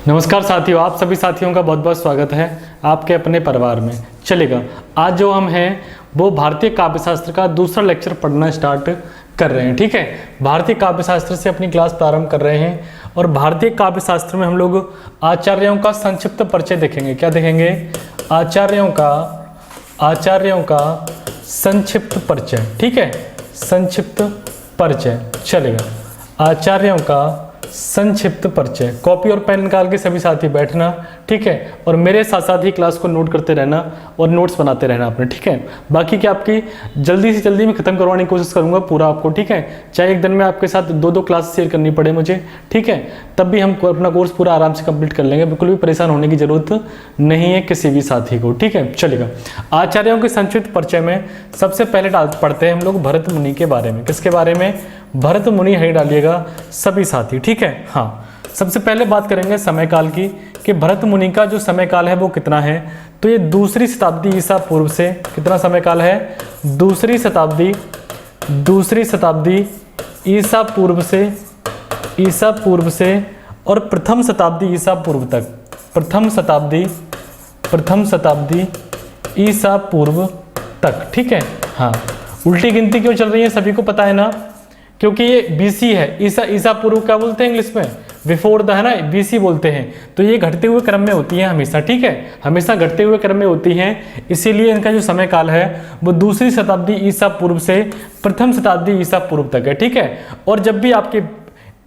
नमस्कार साथियों, आप सभी साथियों का बहुत बहुत स्वागत है आपके अपने परिवार में। चलेगा, आज जो हम हैं वो भारतीय काव्यशास्त्र का दूसरा लेक्चर पढ़ना स्टार्ट कर रहे हैं। ठीक है, भारतीय काव्यशास्त्र से अपनी क्लास प्रारंभ कर रहे हैं और भारतीय काव्यशास्त्र में हम लोग आचार्यों का संक्षिप्त परिचय देखेंगे। क्या देखेंगे? आचार्यों का संक्षिप्त परिचय। ठीक है, संक्षिप्त परिचय। चलेगा, आचार्यों का संक्षिप्त परिचय। कॉपी और पेन निकाल के सभी साथी बैठना, ठीक है, और मेरे साथ साथ ही क्लास को नोट करते रहना और नोट्स बनाते रहना अपने। ठीक है, बाकी क्या आपकी जल्दी से जल्दी मैं खत्म करवाने की कोशिश करूंगा पूरा आपको। ठीक है, चाहे एक दिन में आपके साथ दो क्लास शेयर करनी पड़े मुझे, ठीक है, तब भी हम अपना कोर्स पूरा आराम से कंप्लीट कर लेंगे। बिल्कुल भी परेशान होने की जरूरत नहीं है किसी भी साथी को। ठीक है, चलेगा, आचार्यों के संक्षिप्त परिचय में सबसे पहले पढ़ते हैं हम लोग भरत मुनि के बारे में। किसके बारे में? भरत मुनि है, डालिएगा सभी साथी। ठीक है, हाँ, सबसे पहले बात करेंगे समय काल की कि भरत मुनि का जो समय काल है वो कितना है। तो ये दूसरी शताब्दी ईसा पूर्व से, कितना समय काल है? दूसरी शताब्दी ईसा पूर्व से और प्रथम शताब्दी ईसा पूर्व तक। प्रथम शताब्दी ईसा पूर्व तक। ठीक है, हाँ, उल्टी गिनती क्यों चल रही है सभी को पता है ना, क्योंकि ये बीसी है। ईसा पूर्व क्या बोलते हैं इंग्लिश में? बिफोर द, है ना, बीसी बोलते हैं। तो ये घटते हुए क्रम में होती है हमेशा। ठीक है, हमेशा घटते हुए क्रम में होती हैं, इसीलिए इनका जो समय काल है वो दूसरी शताब्दी ईसा पूर्व से प्रथम शताब्दी ईसा पूर्व तक है। ठीक है, और जब भी आपके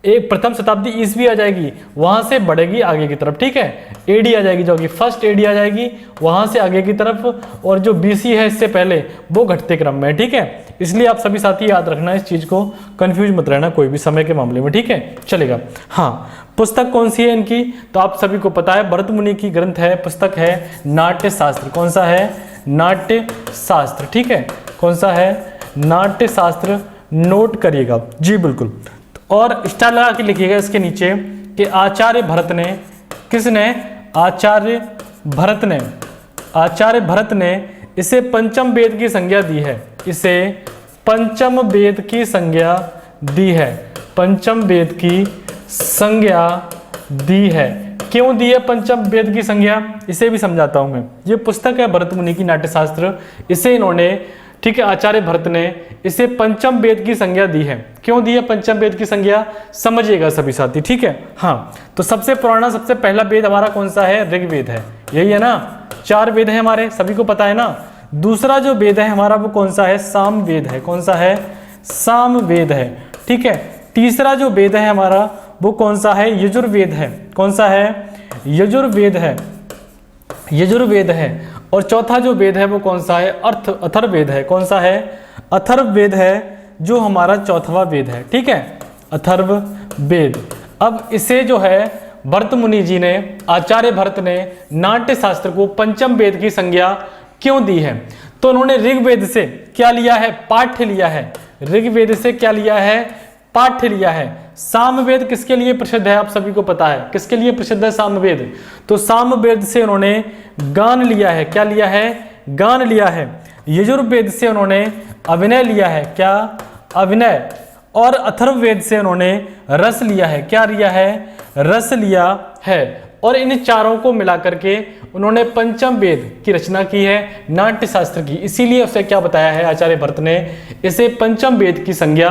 एक प्रथम शताब्दी ईस्वी आ जाएगी वहां से बढ़ेगी आगे की तरफ। ठीक है, एडी आ जाएगी, जो कि फर्स्ट एडी आ जाएगी वहां से आगे की तरफ, और जो बीसी है इससे पहले वो घटते क्रम में। ठीक है, इसलिए आप सभी साथी याद रखना इस चीज को, कंफ्यूज मत रहना कोई भी समय के मामले में। ठीक है, चलेगा, हाँ, पुस्तक कौन सी है इनकी? तो आप सभी को पता है भरत मुनि की ग्रंथ है, पुस्तक है नाट्य शास्त्र। कौन सा है? नाट्य शास्त्र। ठीक है, कौन सा है? नाट्य शास्त्र। नोट करिएगा जी, बिल्कुल, और स्टार लगा के लिखिएगा इसके नीचे कि आचार्य भरत ने, किसने? आचार्य भरत ने इसे पंचम वेद की संज्ञा दी है। इसे पंचम वेद की संज्ञा दी है। पंचम वेद की संज्ञा दी है। क्यों दी है पंचम वेद की संज्ञा? इसे भी समझाता हूं मैं। ये पुस्तक है भरत मुनि की नाट्यशास्त्र, इसे इन्होंने, ठीक है, आचार्य भरत ने इसे पंचम वेद की संज्ञा दी है। क्यों दी है पंचम वेद की संज्ञा? समझिएगा सभी साथी। ठीक है, हाँ, तो सबसे पुराना, सबसे पहला वेद हमारा कौन सा है? ऋग्वेद है, यही है ना। 4 वेद है हमारे, सभी को पता है ना। दूसरा जो वेद है हमारा वो कौन सा है? सामवेद है। कौन सा है? सामवेद है। ठीक है, तीसरा जो वेद है हमारा वो कौन सा है? यजुर्वेद है। कौन सा है? यजुर्वेद है। और चौथा जो वेद है वो कौन सा है? अथर्ववेद है। कौन सा है? अथर्ववेद है, जो हमारा चौथवा वेद है। ठीक है, अथर्ववेद। अब इसे जो है भरत मुनि जी ने, आचार्य भरत ने नाट्य शास्त्र को पंचम वेद की संज्ञा क्यों दी है? तो उन्होंने ऋग्वेद से क्या लिया है? पाठ्य लिया है। ऋग्वेद से क्या लिया है? पाठ्य लिया है। सामवेद किसके लिए प्रसिद्ध है? आप सभी को पता है किसके लिए प्रसिद्ध है सामवेद? तो सामवेद से उन्होंने गान लिया है। क्या लिया है? गान लिया है। यजुर्वेद से उन्होंने अभिनय लिया है। क्या? अभिनय। और अथर्ववेद से उन्होंने रस लिया है। क्या लिया है? रस लिया है। और इन चारों को मिलाकर के उन्होंने पंचम वेद की रचना की है, नाट्य शास्त्र की। इसीलिए उसे क्या बताया है आचार्य भरत ने? इसे पंचम वेद की संज्ञा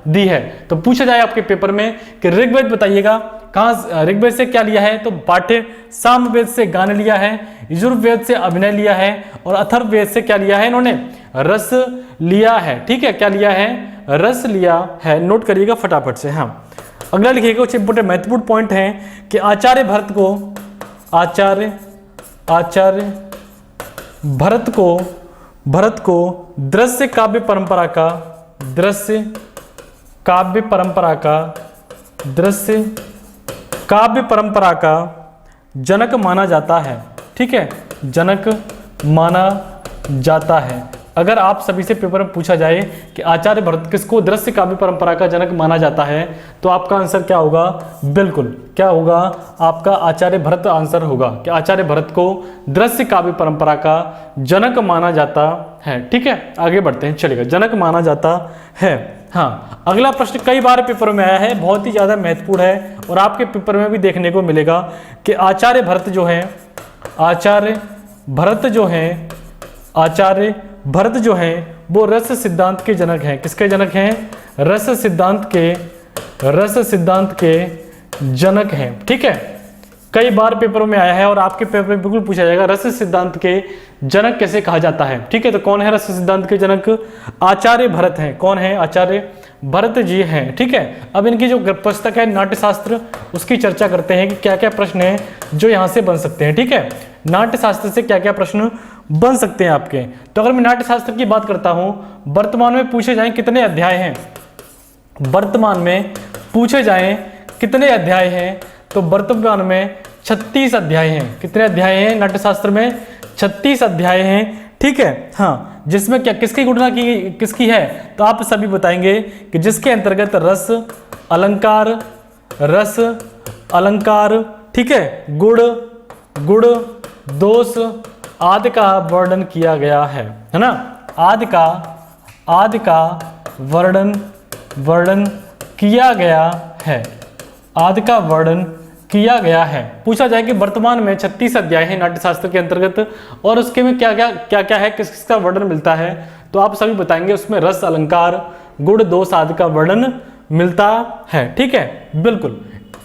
दी है। तो पूछा जाए आपके पेपर में कि ऋग्वेद बताइएगा, कहाँ ऋग्वेद से क्या लिया है? तो पाठ्य। सामवेद से गान लिया है, यजुर्वेद से अभिनय लिया है, और अथर्ववेद से क्या लिया है इन्होंने? रस लिया है। ठीक है, क्या लिया है? रस लिया है। नोट करिएगा फटाफट से। हाँ, अगला लिखिएगा, कुछ इंपोर्टेंट महत्वपूर्ण पॉइंट है कि आचार्य भरत को दृश्य काव्य परंपरा का जनक माना जाता है। ठीक है, जनक माना जाता है। अगर आप सभी से पेपर में पूछा जाए कि आचार्य भरत किसको दृश्य काव्य परंपरा का जनक माना जाता है, तो आपका आंसर क्या होगा? बिल्कुल, क्या होगा? आपका आचार्य भरत आंसर होगा कि आचार्य भरत को दृश्य काव्य परंपरा का जनक माना जाता है। ठीक है, आगे बढ़ते हैं, चलेगा, जनक माना जाता है। हाँ, अगला प्रश्न कई बार पेपर में आया है, बहुत ही ज़्यादा महत्वपूर्ण है और आपके पेपर में भी देखने को मिलेगा कि आचार्य भरत जो है, आचार्य भरत जो है वो रस सिद्धांत के जनक हैं। किसके जनक हैं? रस सिद्धांत के जनक हैं। ठीक है, कई बार पेपरों में आया है और आपके पेपर में बिल्कुल पूछा जाएगा रस सिद्धांत के जनक कैसे कहा जाता है। ठीक है, तो कौन है रस सिद्धांत के जनक? आचार्य भरत हैं। कौन है? आचार्य भरत जी हैं। ठीक है, अब इनकी जो पुस्तक है नाट्यशास्त्र, उसकी चर्चा करते हैं कि क्या क्या प्रश्न हैं जो यहाँ से बन सकते हैं। ठीक है, नाट्यशास्त्र से क्या क्या प्रश्न बन सकते हैं आपके। तो अगर मैं नाट्यशास्त्र की बात करता हूँ, वर्तमान में पूछे जाएं कितने अध्याय हैं, वर्तमान में पूछे जाएं कितने अध्याय हैं, तो वर्तमान में 36 अध्याय हैं। कितने अध्याय हैं नाट्यशास्त्र में? 36 अध्याय हैं। ठीक है, हाँ, जिसमें क्या किसकी गणना की किसकी है, तो आप सभी बताएंगे कि जिसके अंतर्गत रस अलंकार, ठीक है, गुण दोष आदि का वर्णन किया गया है ना? आदि का वर्णन किया गया है, आदि का वर्णन किया गया है। पूछा जाए कि वर्तमान में 36 अध्याय है नाट्यशास्त्र के अंतर्गत और उसके में क्या क्या है, किस किसका वर्णन मिलता है, तो आप सभी बताएंगे उसमें रस अलंकार गुण दोष आदि का वर्णन मिलता है। ठीक है, बिल्कुल।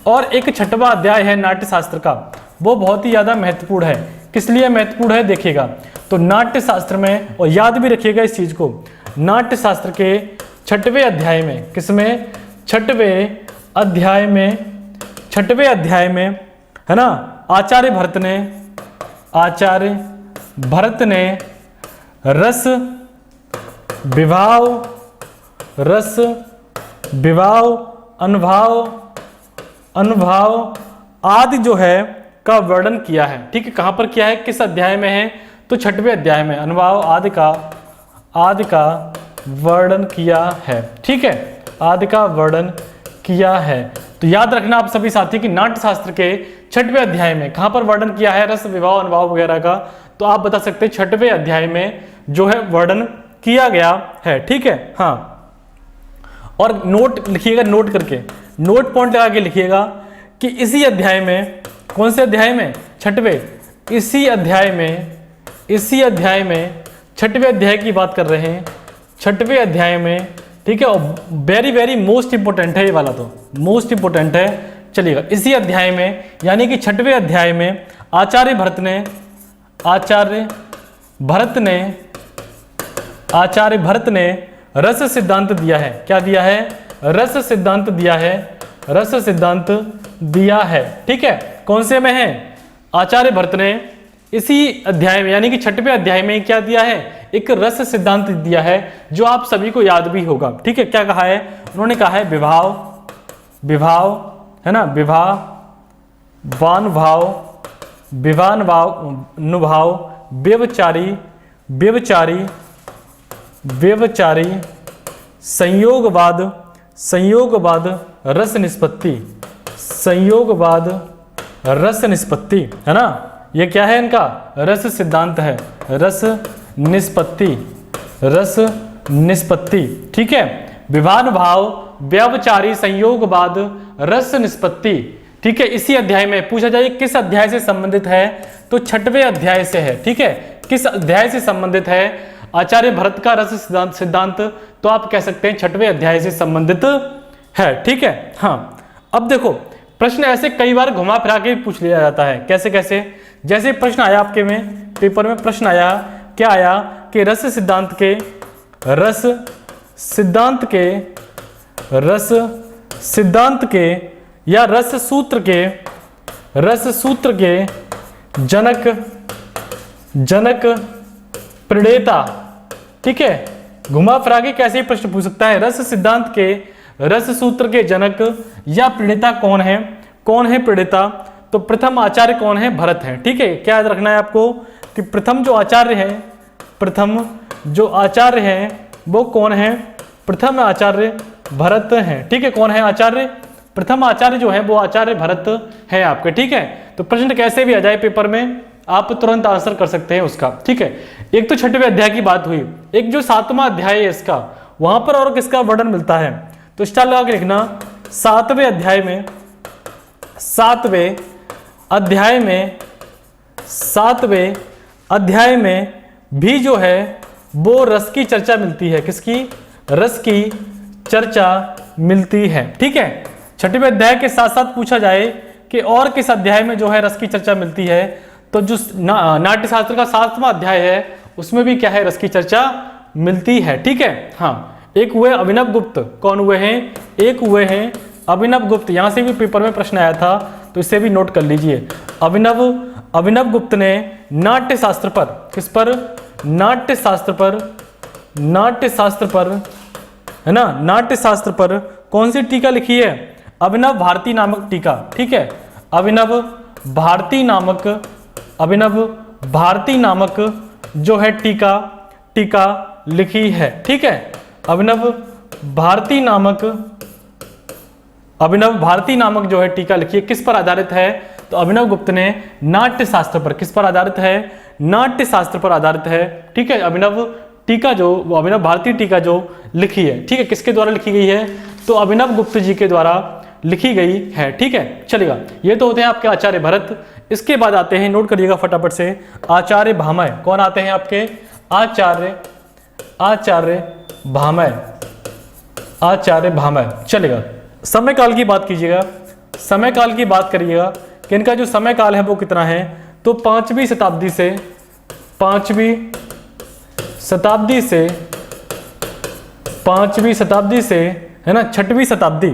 और एक 6वां अध्याय है नाट्यशास्त्र का, वो बहुत ही ज्यादा महत्वपूर्ण है। किस लिए महत्वपूर्ण है देखिएगा, तो नाट्यशास्त्र में, और याद भी रखिएगा इस चीज को, नाट्यशास्त्र के 6वें अध्याय में, किसमें? 6वें अध्याय में है ना, आचार्य भरत ने रस विभाव अनुभाव आदि जो है का वर्णन किया है। ठीक है, कहां पर किया है, किस अध्याय में है, तो 6वें अध्याय में अनुभाव आदि का वर्णन किया है। ठीक है, आदि का वर्णन किया है। तो याद रखना आप सभी साथी कि नाट्यशास्त्र के 6वें अध्याय में कहां पर वर्णन किया है रस विभाव अनुभाव वगैरह का, तो आप बता सकते हैं 6वें अध्याय में जो है वर्णन किया गया है। ठीक है, हाँ, और नोट लिखिएगा, नोट करके नोट पॉइंट लगा के लिखिएगा कि इसी अध्याय में, कौन से अध्याय में? 6वें, इसी अध्याय में 6वें अध्याय की बात कर रहे हैं, 6वें अध्याय में। ठीक है, और वेरी मोस्ट इंपोर्टेंट है ये वाला, तो मोस्ट इंपोर्टेंट है। चलिएगा, इसी अध्याय में यानी कि 6वें अध्याय में आचार्य भरत ने रस सिद्धांत दिया है। क्या दिया है? रस सिद्धांत दिया है। ठीक है, कौन से में है? आचार्य भरत ने इसी अध्याय में यानी कि 6वें अध्याय में क्या दिया है? एक रस सिद्धांत दिया है जो आप सभी को याद भी होगा। ठीक है, क्या कहा है उन्होंने? कहा है विभाव है ना, विभावानुभाव व्यवचारी संयोगवाद रस निष्पत्ति है ना, ये क्या है इनका? रस सिद्धांत है, रस निष्पत्ति। ठीक है, विभावानुभाव व्यवचारी संयोगवाद रस निष्पत्ति। ठीक है, इसी अध्याय में पूछा जाए किस अध्याय से संबंधित है, तो 6वें अध्याय से है। ठीक है, किस अध्याय से संबंधित है? आचार्य भरत का रस सिद्धांत, तो आप कह सकते हैं 6वें अध्याय से संबंधित है। ठीक है, हाँ, अब देखो प्रश्न ऐसे कई बार घुमा फिरा के पूछ लिया जाता है। कैसे कैसे? जैसे प्रश्न आया आपके में पेपर में, प्रश्न आया, क्या आया कि रस सिद्धांत के या रस सूत्र के जनक प्रणेता। ठीक है, घुमा फिरा के कैसे ही प्रश्न पूछ सकता है, रस सिद्धांत के रस सूत्र के जनक या प्रणेता कौन है? कौन है प्रणेता? तो प्रथम आचार्य कौन है? भरत है। ठीक है, क्या याद रखना है आपको कि प्रथम जो आचार्य है वो कौन है? प्रथम आचार्य भरत है। ठीक है, कौन है आचार्य? प्रथम आचार्य जो है वो आचार्य भरत है आपके। ठीक है, तो प्रश्न कैसे भी आ जाए पेपर में आप तुरंत आंसर कर सकते हैं उसका। ठीक है, एक तो 6वें अध्याय की बात हुई, एक जो 7वां अध्याय है इसका वहां पर और किसका वर्णन मिलता है? तो स्टार लगा के लिखना, सातवें अध्याय में, सातवें अध्याय में भी जो है वो रस की चर्चा मिलती है। किसकी? रस की चर्चा मिलती है। ठीक है, छठवें अध्याय के साथ साथ पूछा जाए कि और किस अध्याय में जो है रस की चर्चा मिलती है, तो जो नाट्यशास्त्र का 7वां अध्याय है उसमें भी क्या है? रस की चर्चा मिलती है। ठीक है, हाँ, एक हुए अभिनव गुप्त। कौन हुए हैं? एक हुए हैं अभिनव गुप्त। यहां से भी पेपर में प्रश्न आया था, तो इसे भी नोट कर लीजिए। अभिनव गुप्त ने नाट्यशास्त्र पर, किस पर? नाट्यशास्त्र पर है ना, नाट्यशास्त्र पर कौन सी टीका लिखी है? अभिनव भारती नामक टीका। ठीक है, अभिनव भारती नामक जो है टीका लिखी है। ठीक है, अभिनव भारती नामक जो है टीका लिखी है। किस पर आधारित है? तो अभिनव गुप्त ने नाट्यशास्त्र पर, किस पर आधारित है? नाट्यशास्त्र पर आधारित है। ठीक है, अभिनव भारती टीका जो लिखी है, ठीक है, किसके द्वारा लिखी गई है? तो अभिनव गुप्त जी के द्वारा लिखी गई है। ठीक है, चलेगा, ये तो होते हैं आपके आचार्य भरत। इसके बाद आते हैं, नोट करिएगा फटाफट से, आचार्य भामय। कौन आते हैं आपके? आचार्य भामय। चलेगा, समय काल की बात कीजिएगा, समय काल की बात करिएगा कि इनका जो समय काल है वो कितना है? तो 5वीं शताब्दी से है ना 6वीं शताब्दी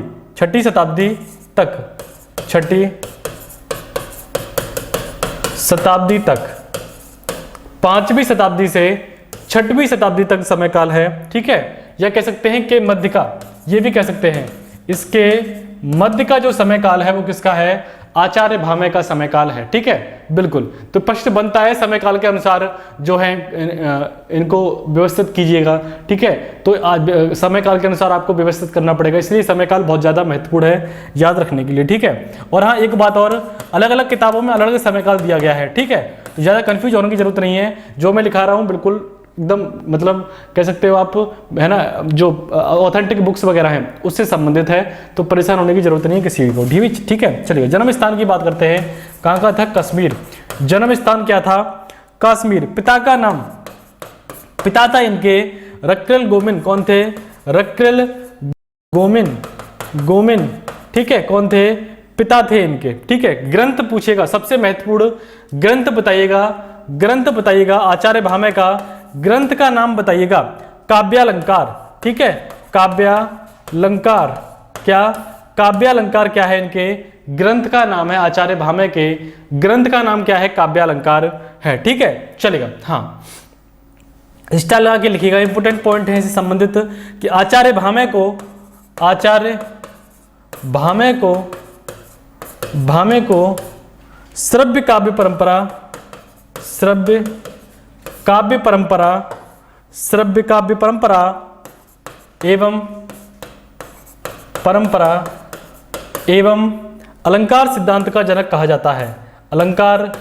तक, 5वीं शताब्दी से 6वीं शताब्दी तक समय काल है। ठीक है, या कह सकते हैं कि मध्य का, ये भी कह सकते हैं, इसके मध्य का जो समय काल है वो किसका है? आचार्य भामय का समय काल है। ठीक है, बिल्कुल। तो प्रश्न बनता है समय काल के अनुसार जो है इनको व्यवस्थित कीजिएगा। ठीक है, तो समय काल के अनुसार आपको व्यवस्थित करना पड़ेगा, इसलिए समय काल बहुत ज़्यादा महत्वपूर्ण है याद रखने के लिए। ठीक है, और हाँ, एक बात और, अलग अलग किताबों में अलग अलग समय काल दिया गया है। ठीक है, ज़्यादा कन्फ्यूज होने की जरूरत नहीं है, जो मैं लिखा रहा हूँ बिल्कुल एकदम, मतलब कह सकते हो आप, है ना, जो ऑथेंटिक बुक्स वगैरह हैं उससे संबंधित है, तो परेशान होने की जरूरत नहीं है किसी को। ठीक है, चलिए जन्म स्थान की बात करते हैं। कहाँ का था? कश्मीर। जन्म स्थान क्या था? कश्मीर। पिता का नाम, पिता था इनके रक्रेल गोमिन। कौन थे? रक्रेल गोमिन। ठीक है, कौन थे? पिता थे इनके। ठीक है, ग्रंथ पूछेगा, सबसे महत्वपूर्ण ग्रंथ बताइएगा आचार्य भामय का ग्रंथ का नाम बताइएगा। काव्यालंकार। ठीक है, काव्यालंकार क्या है? इनके ग्रंथ का नाम है, आचार्य भामय के ग्रंथ का नाम क्या है? काव्यालंकार है। ठीक है, चलेगा। हाँ, स्टाइल लगा के लिखिएगा, इंपोर्टेंट पॉइंट है इससे संबंधित कि आचार्य भामय को श्रव्य काव्य परंपरा एवं अलंकार सिद्धांत का जनक कहा जाता है। अलंकार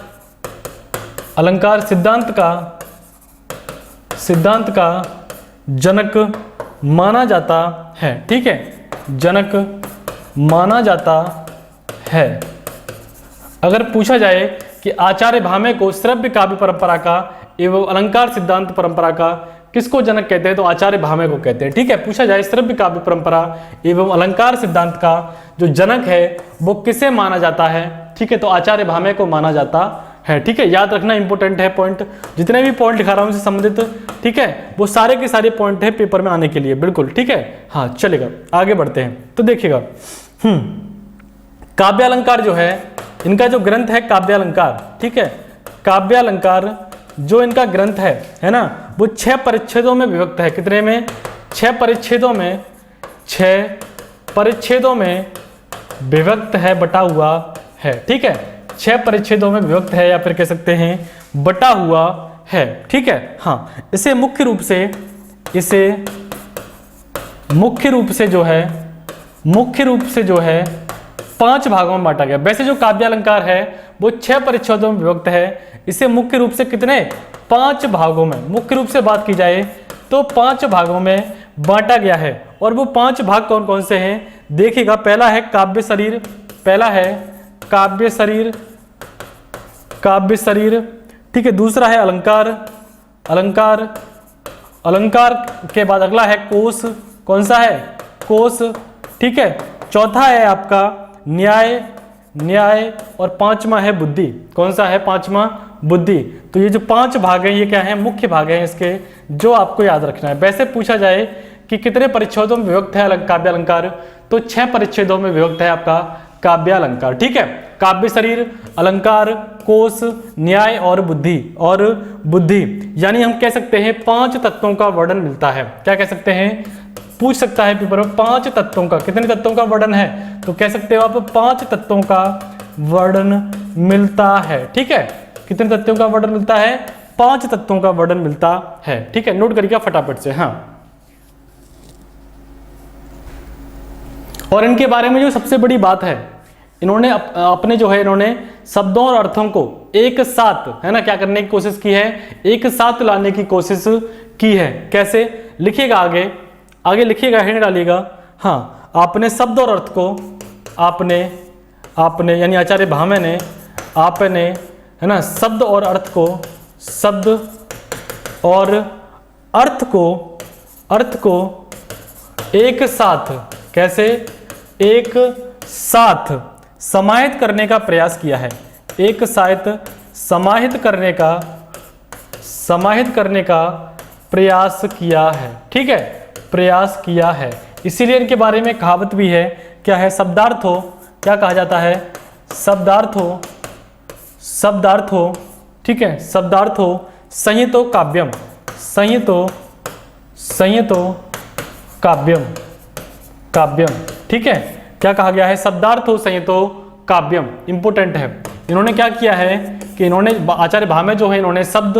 सिद्धांत का जनक माना जाता है। ठीक है, जनक माना जाता है। अगर पूछा जाए कि आचार्य भामय को श्रव्य काव्य परंपरा का एवं अलंकार सिद्धांत परंपरा का किसको जनक कहते हैं? तो आचार्य भामय को कहते हैं। ठीक है, पूछा जाए श्रव्य काव्य परंपरा एवं अलंकार सिद्धांत का जो जनक है वो किसे माना जाता है? ठीक है, तो आचार्य भामय को माना जाता है। ठीक है, याद रखना, इंपोर्टेंट है पॉइंट, जितने भी पॉइंट दिखा रहा हूं उनसे संबंधित। ठीक है, वो सारे के सारे पॉइंट है पेपर में आने के लिए, बिल्कुल। ठीक है, हाँ, चलेगा, आगे बढ़ते हैं। तो देखिएगा, काव्यालंकार जो है, इनका जो ग्रंथ है काव्यालंकार। ठीक है, काव्यालंकार जो इनका ग्रंथ है ना, वो 6 परिच्छेदों में विभक्त है। कितने में? 6 परिच्छेदों में विभक्त है, बटा हुआ है। ठीक है, 6 परिच्छेदों में विभक्त है, या फिर कह सकते हैं बटा हुआ है। ठीक है, हाँ, इसे मुख्य रूप से जो है 5 भागों में बांटा गया। वैसे जो काव्यालंकार है वो 6 परिच्छेदों में विभक्त है, इसे मुख्य रूप से कितने? 5 भागों में, मुख्य रूप से बात की जाए तो 5 भागों में बांटा गया है। और वो 5 भाग कौन कौन से हैं देखिएगा। पहला है काव्य शरीर, पहला है काव्य शरीर, काव्य शरीर, ठीक है। दूसरा है अलंकार, अलंकार, अलंकार के बाद अगला है कोश, कौन सा है, कोश, ठीक है। चौथा है आपका न्याय, न्याय, और पांचवा है बुद्धि, कौन सा है, पांचवा बुद्धि। तो ये जो 5 भाग हैं ये क्या है, मुख्य भाग हैं इसके, जो आपको याद रखना है। वैसे पूछा जाए कि कितने परिच्छेदों में विभक्त है काव्य अलंकार, तो 6 परिच्छेदों में विभक्त है आपका काव्य अलंकार, ठीक है। काव्य शरीर, अलंकार, कोश, न्याय और बुद्धि, यानी हम कह सकते हैं 5 तत्वों का वर्णन मिलता है। क्या कह सकते हैं, पूछ सकता है पेपर में 5 तत्वों का, कितने तत्वों का वर्णन है, तो कह सकते हो आप 5 तत्वों का वर्णन मिलता है, ठीक है। कितने तत्वों का वर्णन मिलता है, 5 तत्वों का वर्णन मिलता है, ठीक है। नोट करिएगा फटाफट से। हाँ, और इनके बारे में जो सबसे बड़ी बात है, इन्होंने अपने जो है इन्होंने शब्दों और अर्थों को एक साथ, है ना, क्या करने की कोशिश की है, एक साथ लाने की कोशिश की है। कैसे, लिखिएगा आगे, आगे लिखिएगा, हिंट डालिएगा। हाँ, आपने शब्द और अर्थ को, आपने यानी आचार्य भामे ने, आपने, है ना, शब्द और अर्थ को, शब्द और अर्थ को एक साथ, कैसे, एक साथ समाहित करने का प्रयास किया है। एक साथ समाहित करने का प्रयास किया है, ठीक है, प्रयास किया है। इसीलिए इनके बारे में कहावत भी है, क्या है, शब्दार्थो, क्या कहा जाता है, शब्दार्थो, ठीक है, शब्दार्थो संहितो काव्यम, संहितो काव्यम, ठीक है। क्या कहा गया है, शब्दार्थो संहितो काव्यम, इंपोर्टेंट है। इन्होंने क्या किया है कि इन्होंने, आचार्य भामे जो है, इन्होंने शब्द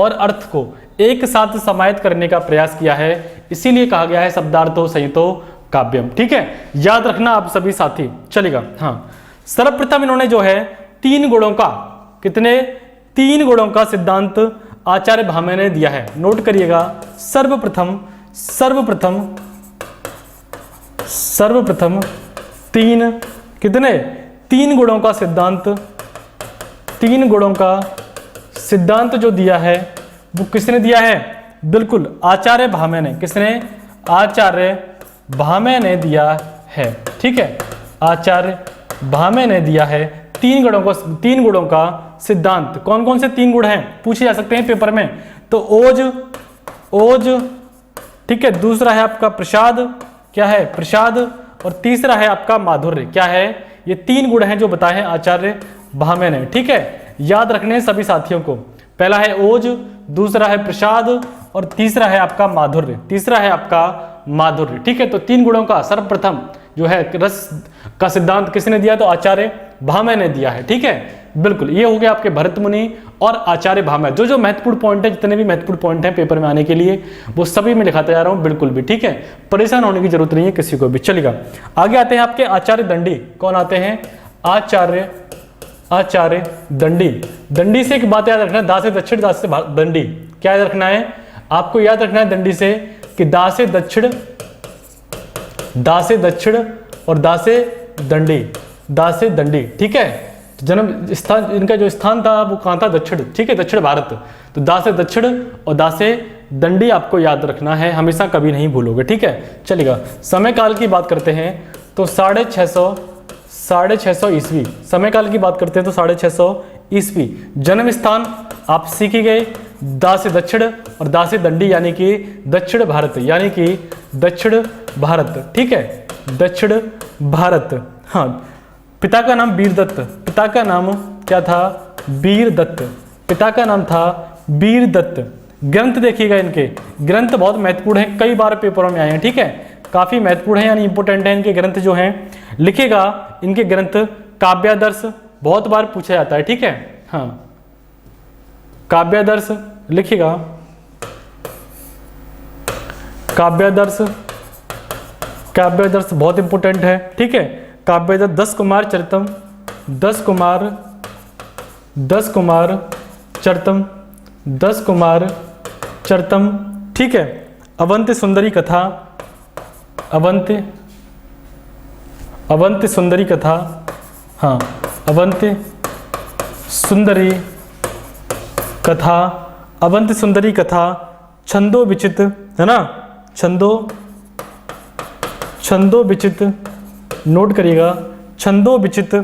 और अर्थ को एक साथ समाहित करने का प्रयास किया है, इसीलिए कहा गया है शब्दार्थो संहितो काव्यम, ठीक है। याद रखना आप सभी साथी, चलेगा। हाँ, सर्वप्रथम इन्होंने जो है 3 गुणों का, कितने, 3 गुणों का सिद्धांत आचार्य भामे ने दिया है। नोट करिएगा, सर्वप्रथम 3, कितने, 3 गुणों का सिद्धांत, 3 गुणों का सिद्धांत जो दिया है वो किसने दिया है, बिल्कुल आचार्य भामे ने। किसने, आचार्य भामे ने दिया है, ठीक है, आचार्य भामे ने दिया है 3 गुणों का सिद्धांत। कौन कौन से 3 गुण हैं, पूछे जा सकते हैं पेपर में। तो ओज, ठीक है, दूसरा है आपका प्रसाद, क्या है, प्रसाद, और तीसरा है आपका माधुर्य, क्या है, ये 3 गुण हैं जो बताए हैं आचार्य भामे ने, ठीक है। याद रखने सभी साथियों को, पहला है ओज, दूसरा है प्रसाद, और तीसरा है आपका माधुर्य, ठीक है। तो 3 गुणों का सर्वप्रथम जो है रस का सिद्धांत किसने दिया, तो आचार्य भामे ने दिया है, ठीक है। बिल्कुल, ये हो गया आपके भरत मुनि और आचार्य भामे। जो महत्वपूर्ण पॉइंट है, जितने भी महत्वपूर्ण पॉइंट हैं पेपर में आने के लिए, वो सभी में लिखाता जा रहा हूं, बिल्कुल भी, ठीक है। परेशान होने की जरूरत नहीं है किसी को भी, चलेगा। आगे आते हैं आपके आचार्य दंडी। कौन आते हैं, आचार्य दंडी से एक बात याद रखना, दा से दक्षिण, दा से दंडी। क्या याद रखना है, आपको याद रखना है दंडी से कि दा से दक्षिण और दा से दंडी, ठीक है। जन्म स्थान, इनका जो स्थान था वो कहाँ था, दक्षिण, ठीक है, दक्षिण भारत। तो दा से दक्षिण और दा से दंडी आपको याद रखना है, हमेशा कभी नहीं भूलोगे, ठीक है, चलेगा। समय काल की बात करते हैं तो 650 ईस्वी, समय काल की बात करते हैं तो 650 ईस्वी। जन्म स्थान आप सीख ही गए, दा से दक्षिण और दा से दंडी, यानी कि दक्षिण भारत, ठीक है, दक्षिण भारत। हाँ, पिता का नाम वीरदत्त, पिता का नाम क्या था, वीरदत्त, पिता का नाम था वीरदत्त। ग्रंथ देखिएगा, इनके ग्रंथ बहुत महत्वपूर्ण हैं, कई बार पेपरों में आए हैं, ठीक है, काफी महत्वपूर्ण है, यानी इंपोर्टेंट है इनके ग्रंथ जो हैं। लिखिएगा इनके ग्रंथ, काव्यादर्श बहुत बार पूछा जाता है, ठीक है। हाँ, काव्यादर्श लिखिएगा, काव्यादर्श बहुत इंपोर्टेंट है, ठीक है। काव्यादर्श, 10 कुमार चरितम, 10 कुमार चरितम, ठीक है। अवंति सुंदरी कथा, अवंति सुंदरी कथा, हाँ अवंति सुंदरी कथा, अवंति सुंदरी कथा, छंदो विचित है ना, छंदो विचित, नोट करिएगा, छंदो विचित,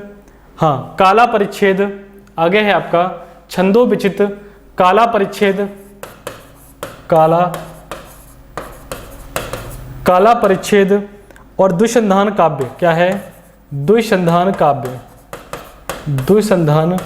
हाँ काला परिच्छेद आगे है आपका, छंदो विचित, काला परिच्छेद, काला परिच्छेद और द्विसंधान काव्य, क्या है, द्विसंधान काव्य, द्विसंधान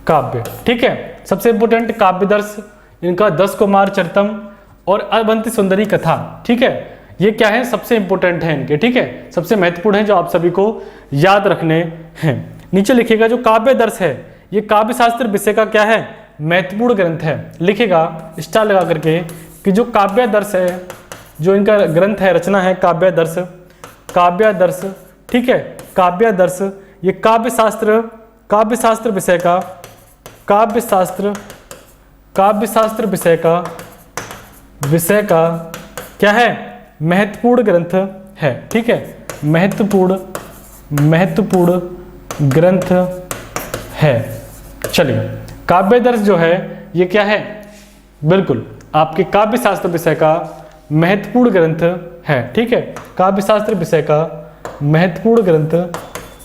काव्य, ठीक है। सबसे इंपोर्टेंट काव्यदर्श इनका 10 कुमार चरितम और अवंति सुंदरी कथा, ठीक है। ये क्या है, सबसे इंपोर्टेंट है इनके, ठीक है, सबसे महत्वपूर्ण है जो आप सभी को याद रखने हैं। नीचे लिखिएगा जो काव्यदर्श है ये काव्य शास्त्र विषय का क्या है, महत्वपूर्ण ग्रंथ है। लिखिएगा स्टार लगा करके कि जो काव्यदर्श है, जो इनका ग्रंथ है, रचना है काव्यदर्श, काव्यदर्श, ठीक है, काव्यदर्श ये काव्य शास्त्र विषय का, काव्यशास्त्र विषय का क्या है, महत्वपूर्ण ग्रंथ है, ठीक है, महत्वपूर्ण ग्रंथ है। चलिए काव्यदर्श जो है ये क्या है, बिल्कुल आपके काव्यशास्त्र विषय का महत्वपूर्ण ग्रंथ है, ठीक है, काव्यशास्त्र विषय का महत्वपूर्ण ग्रंथ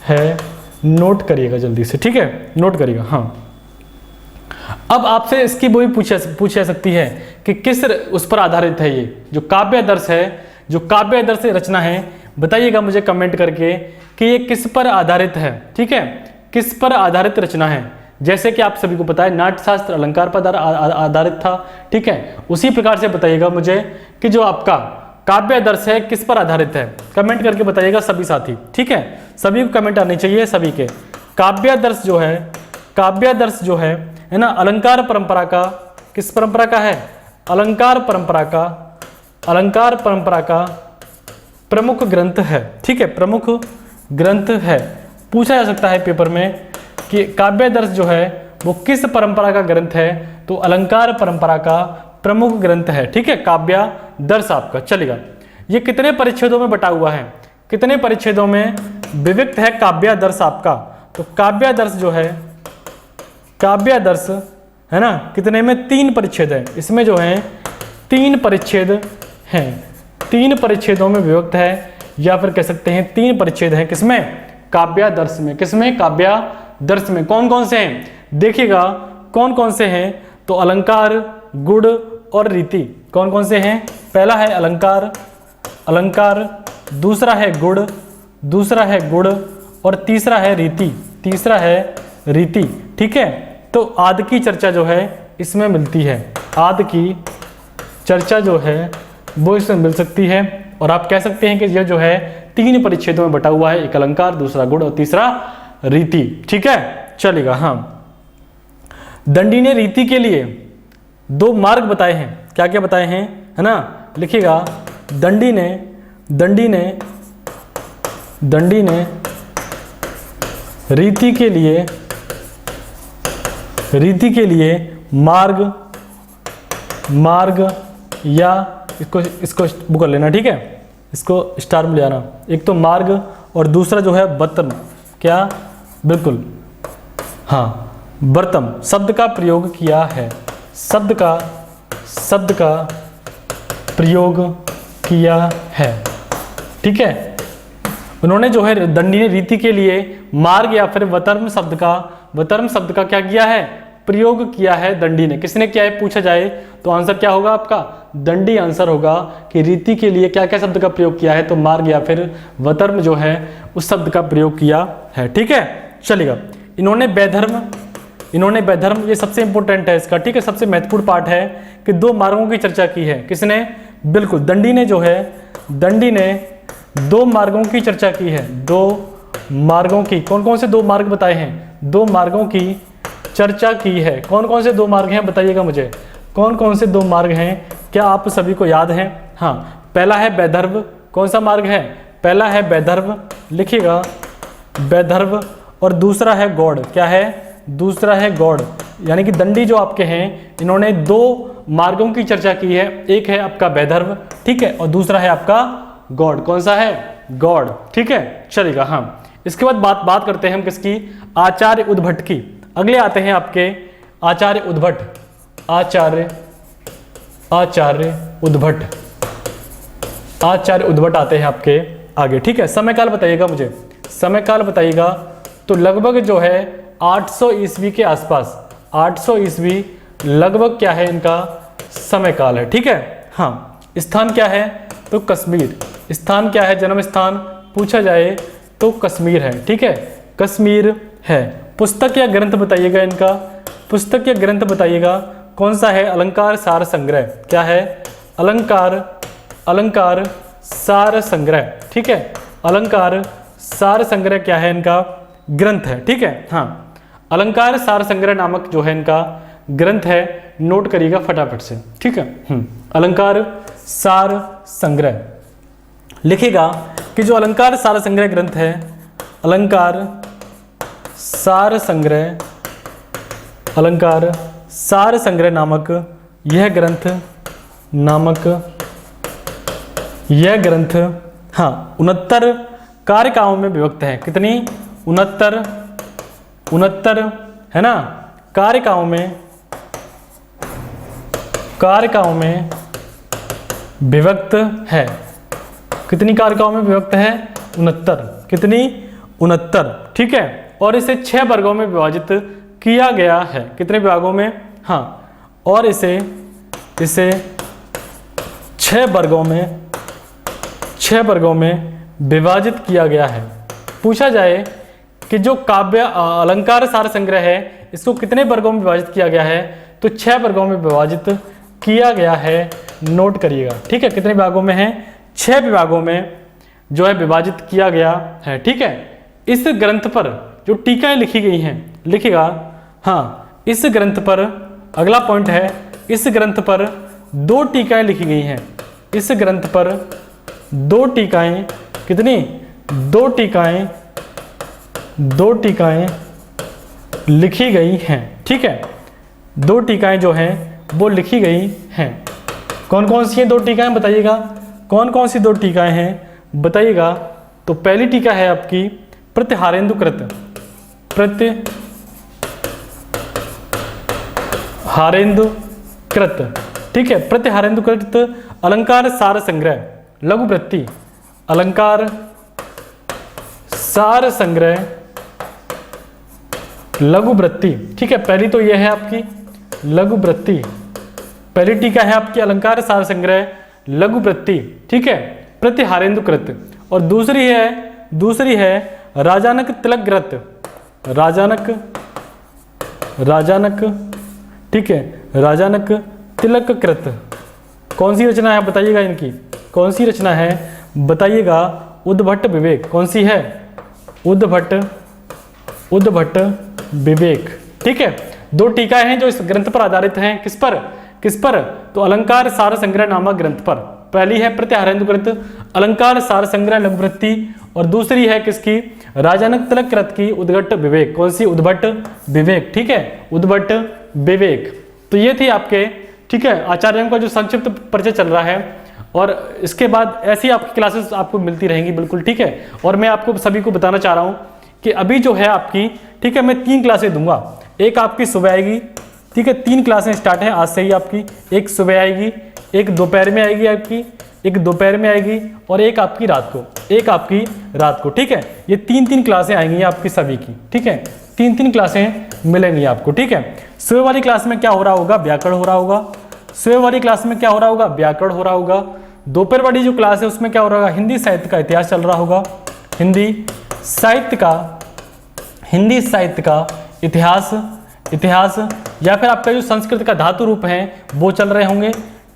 है। नोट करिएगा जल्दी से, ठीक है, नोट करिएगा। हाँ अब आपसे इसकी वो भी पूछी जा सकती है कि किस उस पर आधारित है ये जो काव्यदर्श है, जो काव्यदर्श रचना है, बताइएगा मुझे कमेंट करके कि ये किस पर आधारित है, ठीक है, किस पर आधारित रचना है। जैसे कि आप सभी को पता है नाट्यशास्त्र अलंकार पर आधारित था, ठीक है, उसी प्रकार से बताइएगा मुझे कि जो आपका काव्यदर्श है किस पर आधारित है, कमेंट करके बताइएगा सभी साथी, ठीक है, सभी को कमेंट आने चाहिए सभी के। काव्यदर्श जो है ना, अलंकार परंपरा का, किस परंपरा का है, अलंकार परंपरा का प्रमुख ग्रंथ है, ठीक है, प्रमुख ग्रंथ है। पूछा जा सकता है पेपर में कि काव्यदर्श जो है वो किस परंपरा का ग्रंथ है, तो अलंकार परंपरा का प्रमुख ग्रंथ है, ठीक है, काव्यदर्श आपका। चलेगा, ये कितने परिच्छेदों में बटा हुआ है, कितने परिच्छेदों में विभक्त है काव्यदर्श आपका, तो काव्यदर्श जो है, काव्यदर्श है ना, कितने में, 3 परिच्छेद है, इसमें जो है 3 परिच्छेद हैं, 3 परिच्छेदों में विभक्त है, या फिर कह सकते हैं 3 परिच्छेद हैं, किसमें, काव्यदर्श में, किसमें, काव्यदर्श में। कौन कौन से हैं, देखिएगा कौन कौन से हैं, तो अलंकार, गुण और रीति, कौन कौन से हैं, पहला है अलंकार, दूसरा है गुण और तीसरा है रीति, ठीक है। तो आदि की चर्चा जो है इसमें मिलती है, आदि की चर्चा जो है वो इसमें मिल सकती है, और आप कह सकते हैं कि यह जो है 3 परिच्छेदों में बटा हुआ है, एक अलंकार, दूसरा गुण और तीसरा रीति, ठीक है। चलेगा, हाँ दंडी ने रीति के लिए 2 मार्ग बताए हैं, क्या क्या बताए हैं, है ना, लिखिएगा, दंडी ने रीति के लिए मार्ग या इसको बुक कर लेना, ठीक है, इसको स्टार में ले आना, एक तो मार्ग और दूसरा जो है बर्तम, क्या, बिल्कुल हाँ बर्तम शब्द का प्रयोग किया है, शब्द का प्रयोग किया है, ठीक है। उन्होंने जो है दंडी ने रीति के लिए मार्ग या फिर वतर्म शब्द का क्या किया है, प्रयोग किया है दंडी ने। किसने किया है पूछा जाए तो आंसर क्या होगा आपका, दंडी आंसर होगा कि रीति के लिए क्या क्या शब्द का प्रयोग किया है, तो मार्ग या फिर वतर्म जो है उस शब्द का प्रयोग किया है, ठीक है। चलेगा, इन्होंने वैधर्म, ये सबसे इंपॉर्टेंट है इसका, ठीक है, सबसे महत्वपूर्ण पार्ट है कि 2 मार्गों की चर्चा की है, किसने, बिल्कुल दंडी ने 2 मार्गों की चर्चा की है, 2 मार्गों की, कौन कौन से 2 मार्ग बताए हैं, 2 मार्गों की चर्चा की है। कौन कौन से 2 मार्ग हैं बताइएगा मुझे, कौन कौन से 2 मार्ग हैं, क्या आप सभी को याद हैं। हाँ, पहला है वैधर्व, कौन सा मार्ग है, पहला है वैधर्व, लिखिएगा वैधर्व, और दूसरा है गौड़, क्या है, दूसरा है गौड़, यानी कि दंडी जो आपके हैं, इन्होंने दो मार्गों की चर्चा की है। एक है आपका वैदर्भ, ठीक है, और दूसरा है आपका गौड़। कौन सा है? गौड़, ठीक है, चलेगा। हाँ, इसके बाद बात करते हैं हम किसकी? आचार्य उद्भट की। अगले आते हैं आपके आचार्य उद्भट। आचार्य उद्भट, आचार्य उद्भट आते हैं आपके आगे, ठीक है। समयकाल बताइएगा मुझे, समयकाल बताइएगा। तो लगभग जो है 800 ईस्वी के आसपास, 800 ईस्वी लगभग क्या है इनका समयकाल है, ठीक है। हाँ, स्थान क्या है? तो कश्मीर। स्थान क्या है? जन्म स्थान पूछा जाए तो कश्मीर है, ठीक है, कश्मीर है। पुस्तक या ग्रंथ बताइएगा इनका, पुस्तक या ग्रंथ बताइएगा कौन सा है? अलंकार सार संग्रह। क्या है? अलंकार सार संग्रह, ठीक है। अलंकार सार संग्रह क्या है इनका? ग्रंथ है, ठीक है। हाँ, अलंकार सार संग्रह नामक जो है इनका ग्रंथ है, नोट करिएगा फटाफट से, ठीक है। अलंकार सार संग्रह लिखेगा कि जो अलंकार सार संग्रह ग्रंथ है, अलंकार सार संग्रह, अलंकार सार संग्रह नामक यह ग्रंथ, यह ग्रंथ, हाँ, 69 कारिकाओं में विभक्त है। कितनी? 69 है ना, कारिकाओं में विभक्त है। कितनी कारिकाओं में विभक्त है? 69। कितनी? 69, ठीक है। और इसे 6 वर्गों में विभाजित किया गया है। कितने विभागों में? हाँ, और इसे 6 वर्गों में विभाजित किया गया है। पूछा जाए कि जो काव्य अलंकार सार संग्रह है, इसको कितने वर्गों में विभाजित किया गया है? तो 6 वर्गों में विभाजित किया गया है, नोट करिएगा, ठीक है। कितने विभागों में है? 6 विभागों में जो है विभाजित किया गया है, ठीक है। इस ग्रंथ पर जो टीकाएं लिखी गई हैं, लिखेगा। हाँ, इस ग्रंथ पर, अगला पॉइंट है, इस ग्रंथ पर 2 टीकाएं लिखी गई हैं। इस ग्रंथ पर 2 टीकाएं, कितनी? 2 टीकाएं लिखी गई हैं, ठीक है। 2 टीकाएं जो हैं वो लिखी गई हैं। कौन कौन सी हैं 2 टीकाएं बताइएगा? कौन कौन सी 2 टीकाएं हैं बताइएगा? तो पहली टीका है आपकी प्रतिहारेंदुकृत, प्रतिहारेंदुकृत, ठीक है। प्रतिहारेंदुकृत अलंकार सार संग्रह लघुवृत्ति, अलंकार सार संग्रह लघुवृत्ति, ठीक है। पहली तो यह है आपकी लघुवृत्ति, पहली टीका है आपकी अलंकार सार संग्रह लघुवृत्ति, ठीक है, प्रतिहारेंदुकृत। और दूसरी है राजानक तिलककृत, राजानक, ठीक है, राजानक तिलककृत। कौन सी रचना है बताइएगा इनकी? कौन सी रचना है बताइएगा? उद्भट विवेक। कौन सी है? उद्भट विवेक, ठीक है। 2 टीकाएं हैं जो इस ग्रंथ पर आधारित हैं। किस पर? तो अलंकार सार संग्रह नामक ग्रंथ पर। पहली है प्रतिहारेंदुकृत अलंकार सार संग्रह लघुवृत्ति, और दूसरी है किसकी? राजानक तिलककृत की उद्भट विवेक। कौन सी? उद्भट विवेक, ठीक है, उद्भट विवेक। तो ये थी आपके, ठीक है, आचार्यों का जो संक्षिप्त परिचय चल रहा है। और इसके बाद ऐसी आपकी क्लासेस आपको मिलती रहेंगी, बिल्कुल, ठीक है। और मैं आपको सभी को बताना चाह रहा हूँ कि अभी जो है आपकी, ठीक है, मैं 3 क्लासें दूंगा। एक आपकी सुबह आएगी, ठीक है, 3 क्लासें स्टार्ट है आज से ही आपकी। एक सुबह आएगी, एक दोपहर में आएगी आपकी, एक दोपहर में आएगी, और एक आपकी रात को, ठीक है। ये 3 क्लासें आएंगी आपकी सभी की, ठीक है, 3 क्लासें मिलेंगी आपको, ठीक है। सुबह वाली क्लास में क्या हो रहा होगा? व्याकरण हो रहा होगा। सुबह वाली क्लास में क्या हो रहा होगा? व्याकरण हो रहा होगा। दोपहर वाली जो क्लास है उसमें क्या हो रहा होगा? हिंदी साहित्य का इतिहास चल रहा होगा। हिंदी साहित्य का इतिहास, या फिर आपका जो संस्कृत का धातु रूप है वो चल रहे होंगे,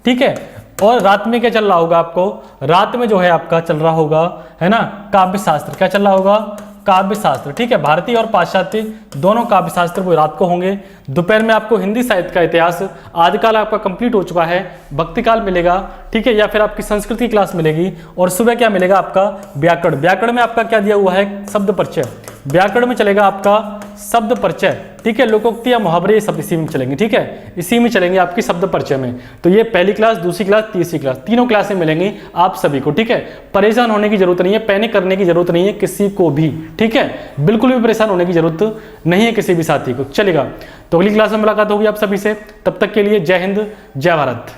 ठीक है। और रात में क्या चल रहा होगा आपको? रात में जो है आपका चल रहा होगा, है ना, काव्य शास्त्र। क्या चल रहा होगा? काव्य शास्त्र, ठीक है। भारतीय और पाश्चात्य दोनों काव्य शास्त्र वो रात को होंगे। दोपहर में आपको हिंदी साहित्य का इतिहास, आदिकाल आपका कंप्लीट हो चुका है, भक्ति काल मिलेगा, ठीक है, या फिर आपकी संस्कृत की क्लास मिलेगी। और सुबह क्या मिलेगा आपका? व्याकरण। व्याकरण में आपका क्या दिया हुआ है? शब्द परिचय। व्याकरण में चलेगा आपका शब्द परिचय, ठीक है, लोकोक्ति या मुहावरे, ये सब इसी में चलेंगे, ठीक है, इसी में चलेंगे आपकी शब्द परिचय में। तो ये पहली क्लास, दूसरी क्लास, तीसरी क्लास, तीनों क्लासें मिलेंगी आप सभी को, ठीक है। परेशान होने की जरूरत नहीं है, पैनिक करने की जरूरत नहीं है किसी को भी, ठीक है, बिल्कुल भी परेशान होने की जरूरत नहीं है किसी भी साथी को, चलेगा। तो अगली क्लास में मुलाकात होगी आप सभी से, तब तक के लिए जय हिंद, जय भारत।